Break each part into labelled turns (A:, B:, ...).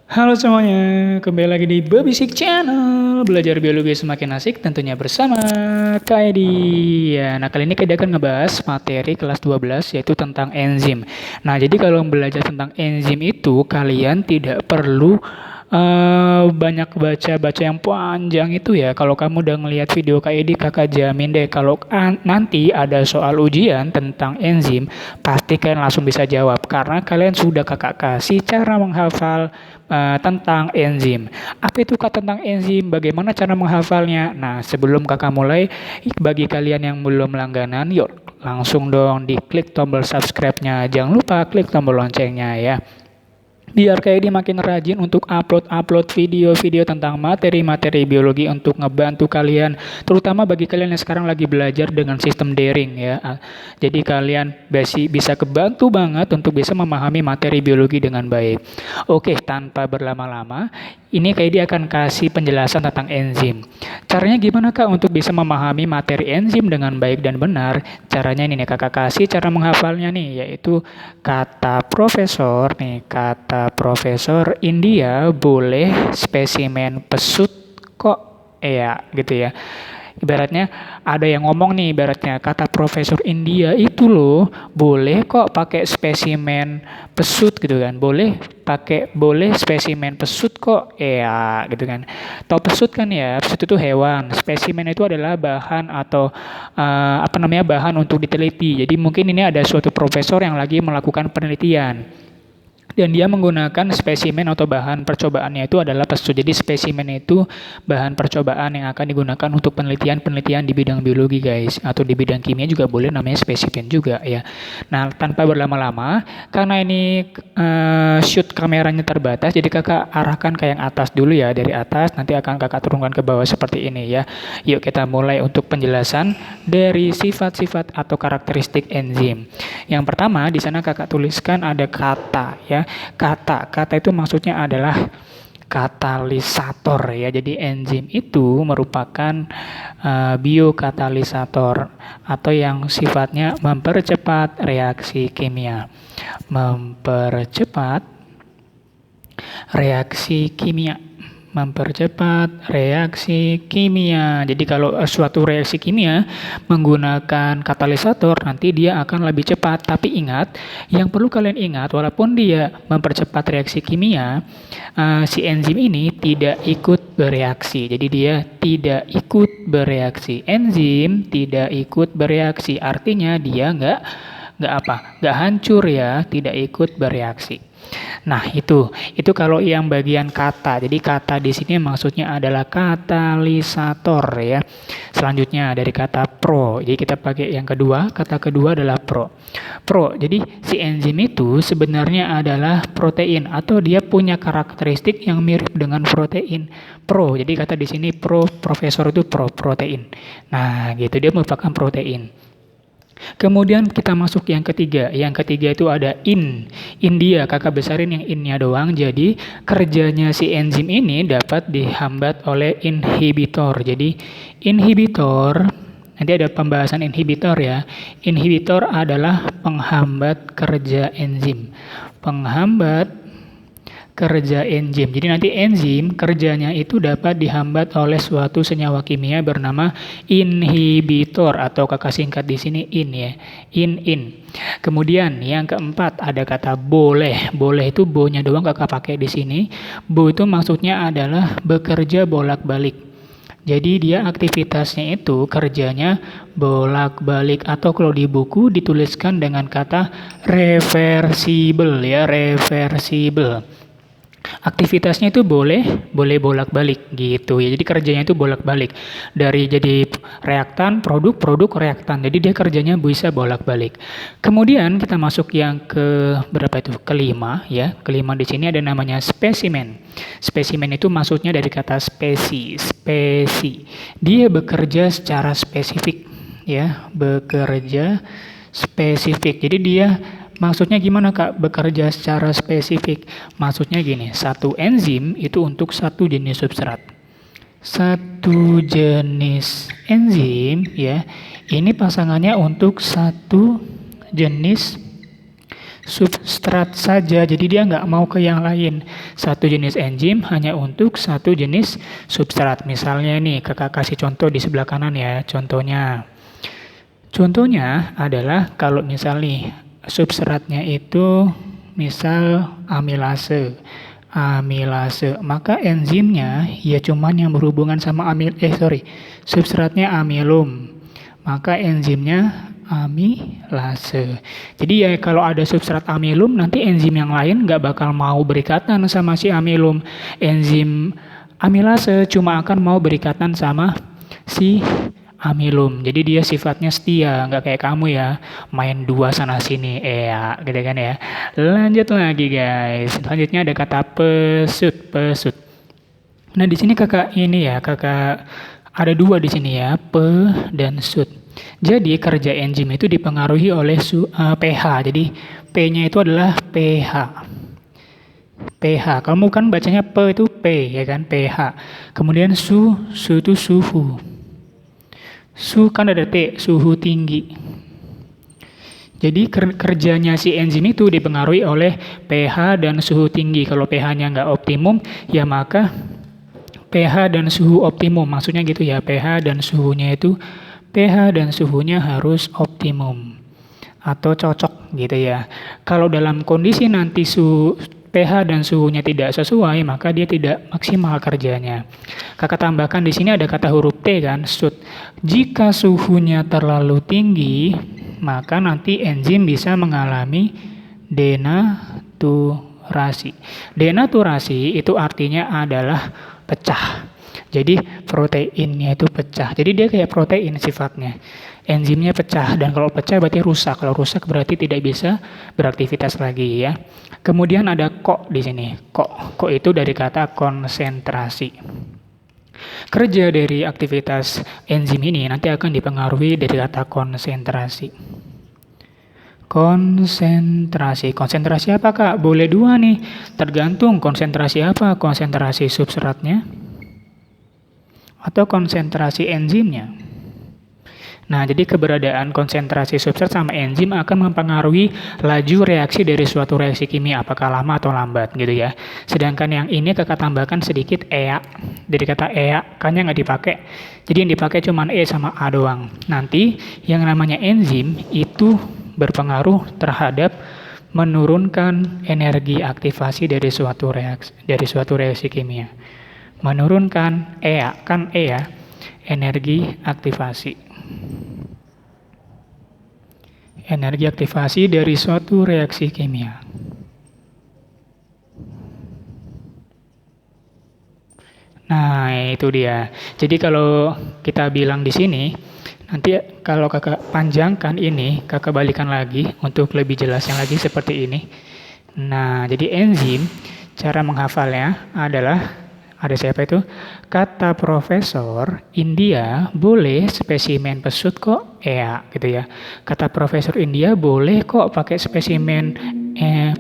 A: Halo semuanya, kembali lagi di Babysik Channel. Belajar biologi semakin asik tentunya bersama Kak Edi. Ya, nah kali ini Kak Edi akan ngebahas materi kelas 12 yaitu tentang enzim. Nah, jadi kalau belajar tentang enzim itu kalian tidak perlu banyak baca-baca yang panjang itu ya. Kalau kamu udah ngelihat video Kak Edi, kakak jamin deh kalau nanti ada soal ujian tentang enzim, pasti kalian langsung bisa jawab karena kalian sudah kakak kasih cara menghafal tentang enzim. Apa itu kata tentang enzim? Bagaimana cara menghafalnya? Nah, sebelum kakak mulai, bagi kalian yang belum langganan, yuk langsung dong diklik tombol subscribe-nya. Jangan lupa klik tombol loncengnya ya. Biar kayak dia makin rajin untuk upload video-video tentang materi-materi biologi untuk ngebantu kalian, terutama bagi kalian yang sekarang lagi belajar dengan sistem daring ya. Jadi kalian bisa kebantu banget untuk bisa memahami materi biologi dengan baik. Oke, tanpa berlama-lama, ini kayak dia akan kasih penjelasan tentang enzim. Caranya gimana Kak untuk bisa memahami materi enzim dengan baik dan benar? Caranya ini nih kakak kasih cara menghafalnya nih, yaitu kata Profesor India boleh spesimen pesut kok ya gitu ya. Ibaratnya ada yang ngomong nih, ibaratnya kata Profesor India itu loh boleh kok pakai spesimen pesut gitu kan. Boleh spesimen pesut kok ya gitu kan. Tahu pesut kan ya? Pesut itu hewan. Spesimen itu adalah bahan atau bahan untuk diteliti. Jadi mungkin ini ada suatu profesor yang lagi melakukan penelitian. Dan dia menggunakan spesimen atau bahan percobaannya itu adalah pesut. Jadi spesimen itu bahan percobaan yang akan digunakan untuk penelitian-penelitian di bidang biologi guys. Atau di bidang kimia juga boleh, namanya spesimen juga ya. Nah, tanpa berlama-lama, karena ini shoot kameranya terbatas, jadi kakak arahkan ke yang atas dulu ya. Dari atas nanti akan kakak turunkan ke bawah seperti ini ya. Yuk kita mulai untuk penjelasan dari sifat-sifat atau karakteristik enzim. Yang pertama di sana kakak tuliskan ada kata ya. Kata itu maksudnya adalah katalisator ya. Jadi enzim itu merupakan biokatalisator atau yang sifatnya mempercepat reaksi kimia. Mempercepat reaksi kimia. Jadi kalau suatu reaksi kimia menggunakan katalisator, nanti dia akan lebih cepat. Tapi ingat, yang perlu kalian ingat, walaupun dia mempercepat reaksi kimia, si enzim ini tidak ikut bereaksi. Jadi dia tidak ikut bereaksi. Enzim tidak ikut bereaksi, artinya dia nggak hancur ya, tidak ikut bereaksi. Nah, itu kalau yang bagian kata. Jadi kata di sini maksudnya adalah katalisator ya. Selanjutnya dari kata pro. Jadi kita pakai yang kedua, kata kedua adalah pro. Pro. Jadi si enzim itu sebenarnya adalah protein atau dia punya karakteristik yang mirip dengan protein. Pro. Jadi kata di sini profesor itu protein. Nah, gitu dia merupakan protein. Kemudian kita masuk yang ketiga. Yang ketiga itu ada India, kakak besarin yang innya doang. Jadi kerjanya si enzim ini dapat dihambat oleh inhibitor. Jadi inhibitor, nanti ada pembahasan inhibitor ya. Inhibitor adalah penghambat kerja enzim. Penghambat kerja enzim. Jadi nanti enzim kerjanya itu dapat dihambat oleh suatu senyawa kimia bernama inhibitor atau kakak singkat di sini in ya. In. Kemudian yang keempat ada kata boleh. Boleh itu bo-nya doang kakak pakai di sini. Bo itu maksudnya adalah bekerja bolak-balik. Jadi dia aktivitasnya itu kerjanya bolak-balik atau kalau di buku dituliskan dengan kata reversible ya, reversible. Aktivitasnya itu boleh bolak-balik gitu ya. Jadi kerjanya itu bolak-balik dari jadi reaktan, produk reaktan. Jadi dia kerjanya bisa bolak-balik. Kemudian kita masuk yang ke berapa itu? Kelima ya. Kelima di sini ada namanya spesimen. Spesimen itu maksudnya dari kata spesi. Dia bekerja secara spesifik ya, bekerja spesifik. Jadi dia maksudnya gimana Kak bekerja secara spesifik? Maksudnya gini, satu enzim itu untuk satu jenis substrat. Satu jenis enzim ya, ini pasangannya untuk satu jenis substrat saja, jadi dia nggak mau ke yang lain. Satu jenis enzim hanya untuk satu jenis substrat. Misalnya nih, kakak kasih contoh di sebelah kanan ya, Contohnya adalah kalau misal nih, substratnya itu misal amilase, maka enzimnya ya cuman yang berhubungan sama substratnya amilum, maka enzimnya amilase. Jadi ya kalau ada substrat amilum, nanti enzim yang lain nggak bakal mau berikatan sama si amilum. Enzim amilase cuma akan mau berikatan sama si amilum. Jadi dia sifatnya setia, nggak kayak kamu ya, main dua sana sini, ya, gitu kan ya. Lanjut lagi guys. Selanjutnya ada kata pesut. Nah di sini kakak ada dua di sini ya, dan sut. Jadi kerja enzim itu dipengaruhi oleh pH. Jadi P-nya itu adalah pH. Kamu kan bacanya P itu P ya kan, pH. Kemudian su itu suhu. Su kan ada T, suhu tinggi. Jadi kerjanya si enzim itu dipengaruhi oleh pH dan suhu tinggi. Kalau pH-nya nggak optimum, ya maka pH dan suhu optimum. Maksudnya gitu ya, pH dan suhunya harus optimum atau cocok gitu ya. Kalau dalam kondisi nanti pH dan suhunya tidak sesuai, maka dia tidak maksimal kerjanya. Kakak tambahkan di sini ada kata huruf T kan, sut. Jika suhunya terlalu tinggi, maka nanti enzim bisa mengalami denaturasi. Denaturasi itu artinya adalah pecah. Jadi proteinnya itu pecah. Jadi dia kayak protein sifatnya. Enzimnya pecah, dan kalau pecah berarti rusak. Kalau rusak berarti tidak bisa beraktivitas lagi ya. Kemudian ada kok di sini. Kok itu dari kata konsentrasi. Kerja dari aktivitas enzim ini nanti akan dipengaruhi dari kata konsentrasi. Konsentrasi apa kak? Boleh dua nih. Tergantung konsentrasi apa. Konsentrasi substratnya atau konsentrasi enzimnya. Nah, jadi keberadaan konsentrasi substrat sama enzim akan mempengaruhi laju reaksi dari suatu reaksi kimia, apakah lama atau lambat gitu ya. Sedangkan yang ini kakak tambahkan sedikit ea. Dari kata ea, kan yang nggak dipakai. Jadi yang dipakai cuma E sama A doang. Nanti yang namanya enzim itu berpengaruh terhadap menurunkan energi aktivasi dari suatu reaksi kimia. Menurunkan ea, kan E ya, energi aktivasi. Energi aktivasi dari suatu reaksi kimia. Nah, itu dia. Jadi kalau kita bilang di sini, nanti kalau kakak panjangkan ini, kakak balikan lagi untuk lebih jelasnya lagi seperti ini. Nah, jadi enzim, cara menghafalnya adalah, ada siapa itu? Kata Profesor India boleh spesimen pesut kok, ya gitu ya. Kata Profesor India boleh kok pakai spesimen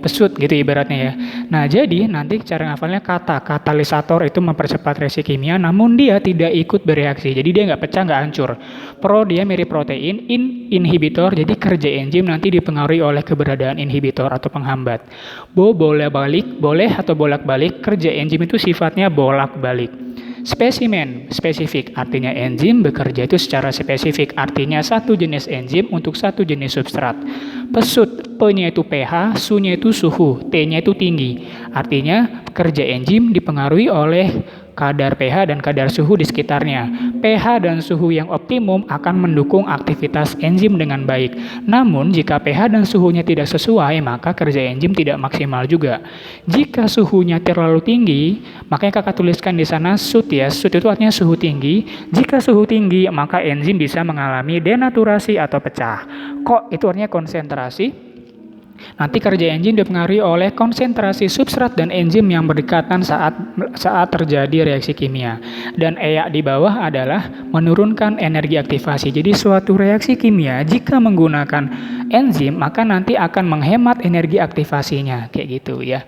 A: pesut gitu ibaratnya ya. Nah jadi nanti cara ngafalnya kata katalisator itu mempercepat reaksi kimia, namun dia tidak ikut bereaksi. Jadi dia nggak pecah, nggak hancur. Dia mirip protein. Inhibitor, jadi kerja enzim nanti dipengaruhi oleh keberadaan inhibitor atau penghambat. Boleh atau bolak-balik, kerja enzim itu sifatnya bolak-balik. Spesimen, spesifik, artinya enzim bekerja itu secara spesifik, artinya satu jenis enzim untuk satu jenis substrat. Pesut, P-nya itu pH, su-nya itu suhu, T-nya itu tinggi. Artinya kerja enzim dipengaruhi oleh kadar pH dan kadar suhu di sekitarnya. pH dan suhu yang optimum akan mendukung aktivitas enzim dengan baik. Namun jika pH dan suhunya tidak sesuai, maka kerja enzim tidak maksimal juga. Jika suhunya terlalu tinggi, makanya kakak tuliskan di sana sut ya. Sut itu artinya suhu tinggi. Jika suhu tinggi, maka enzim bisa mengalami denaturasi atau pecah. Kok itu artinya konsentrasi. Nanti kerja enzim dipengaruhi oleh konsentrasi substrat dan enzim yang berdekatan saat terjadi reaksi kimia. Dan EA di bawah adalah menurunkan energi aktivasi. Jadi suatu reaksi kimia jika menggunakan enzim maka nanti akan menghemat energi aktivasinya, kayak gitu ya.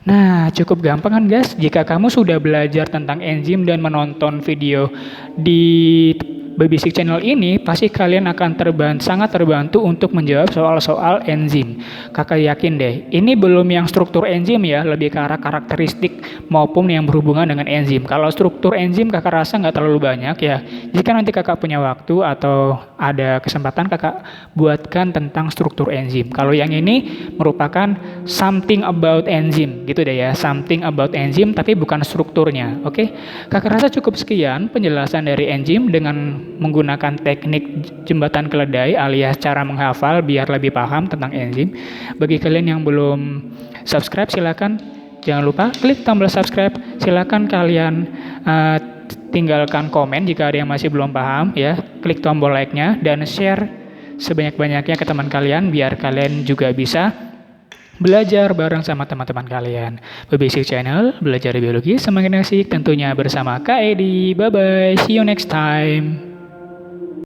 A: Nah, cukup gampang kan guys? Jika kamu sudah belajar tentang enzim dan menonton video di Basic Channel ini pasti kalian akan sangat terbantu untuk menjawab soal-soal enzim. Kakak yakin deh, ini belum yang struktur enzim ya, lebih ke arah karakteristik maupun yang berhubungan dengan enzim. Kalau struktur enzim kakak rasa nggak terlalu banyak ya. Jika nanti kakak punya waktu atau ada kesempatan, kakak buatkan tentang struktur enzim. Kalau yang ini merupakan something about enzim gitu deh ya, something about enzim tapi bukan strukturnya. Oke, kakak rasa cukup sekian penjelasan dari enzim dengan menggunakan teknik jembatan keledai alias cara menghafal biar lebih paham tentang enzim. Bagi kalian yang belum subscribe, silakan jangan lupa klik tombol subscribe. Silakan kalian tinggalkan komen jika ada yang masih belum paham ya. Klik tombol like-nya dan share sebanyak-banyaknya ke teman kalian biar kalian juga bisa belajar bareng sama teman-teman kalian. Basic Channel, belajar biologi semakin asik tentunya bersama Kak Edi. Bye-bye, see you next time.